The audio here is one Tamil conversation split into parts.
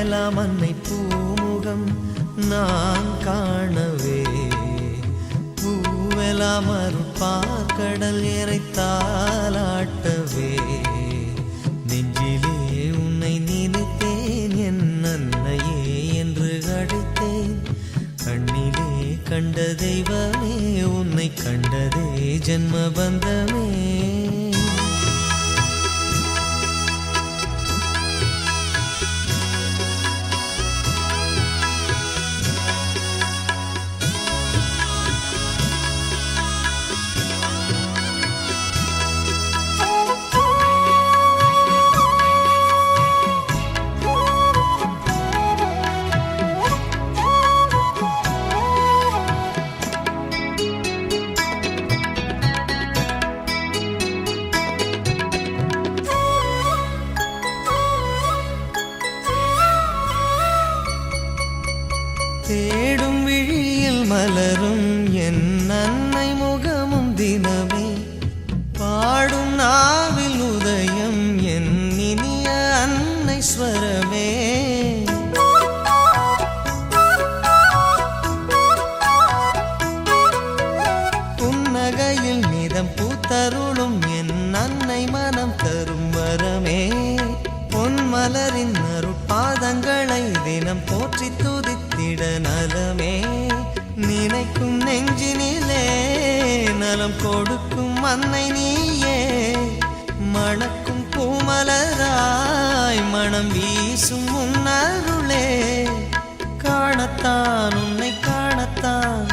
நாளெல்லாம் அன்னை பூமுகம் நான் காணவே பூவெல்லாம் அருட்பார்க்கடல் இறைத்தாலாட்டவே நெஞ்சிலே உன்னை நினைத்தேன் என் அன்னையே என்று அழைத்தேன் கண்ணிலே கண்ட தெய்வமே உன்னை கண்டதே ஜென்ம பந்தமே தேடும் விழியில் மலரும் என் அன்னை முகமும் தினமே பாடும் நாவில் உதயம் என் இனிய அன்னை ஸ்வரமே புன்னகையில் நிதம் பூத்தருளும் என் அன்னை மனம் தரும் வரமே பொன்மலரின் அருட்பாதங்களை தினம் போற்றி துதித்திட நலமே நினைக்கும் நெஞ்சினிலே நலம் கொடுக்கும் அன்னை நீயே மணக்கும் பூமலராய் மனம் வீசும் உன்னருளே காணத்தான் உன்னை காணத்தான்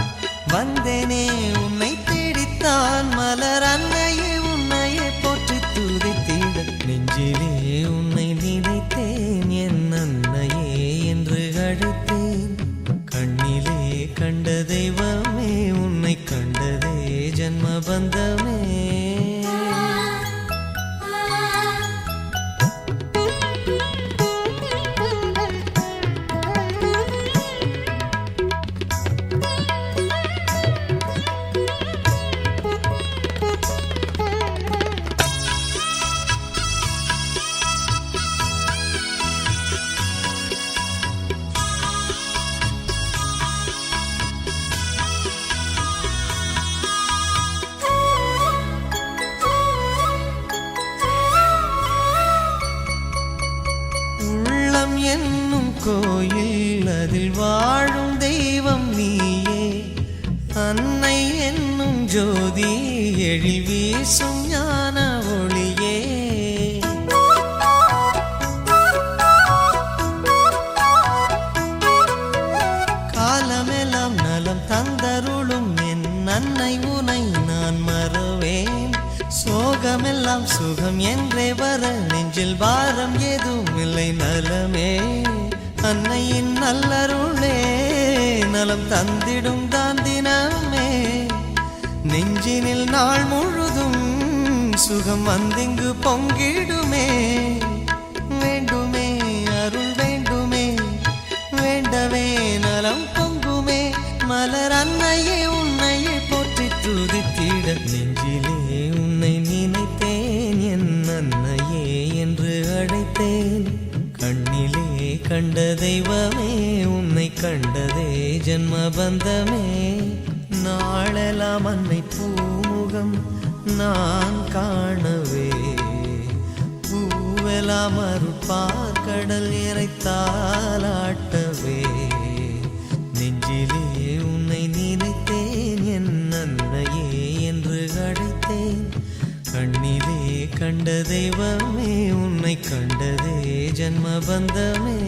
வந்தேனே உன்னை தேடித்தான் மலர் அன்னையே உன்னையே போற்றி துதித்திட நெஞ்சிலே உன்னை நினைத்தேன் என் அன்னையே என்று அழைத்தேன் கண்ணிலே கண்ட தெய்வமே உன்னை கண்டதே ஜென்ம பந்தமே என்னும் கோயில் அதில் வாழும் தெய்வம் நீயே அன்னை என்னும் ஜோதி எழில் வீசும் ஞான ஒளியே காலமெல்லாம் நலம் தந்தருளும் என் அன்னை உனை நான் மறவேன் சோகமெல்லாம் சுகம் என்றே வர நெஞ்சில் பாரம் எதுவும் இல்லை நலமே அன்னையின் நல்லருளே நலம் தந்திடும் தான் தினமே நெஞ்சினில் நாள் முழுதும் சுகம் வந்திங்கு பொங்கிடுமே வேண்டுமே அருள் வேண்டுமே வேண்டவே நலம் பொங்குமே மலர் அன்னையே உன்னையே போற்றி துதித்திட நெஞ்சிலே உன்னை நினைத்தேன் என் அன்னையே என்று அழைத்தேன் கண்ணிலே கண்ட தெய்வமே உன்னை கண்டதே ஜென்ம பந்தமே நாளெல்லாம் அன்னை பூமுகம் நான் காணவே பூவெல்லாம் அருட்பார்க்கடல் இறைத்தாலாட்டவே நெஞ்சிலே உன்னை நினைத்தேன் என் அன்னையே என்று அழைத்தேன் கண்ணிலே கண்ட தெய்வமே உன்னை கண்டதே ஜென்ம பந்தமே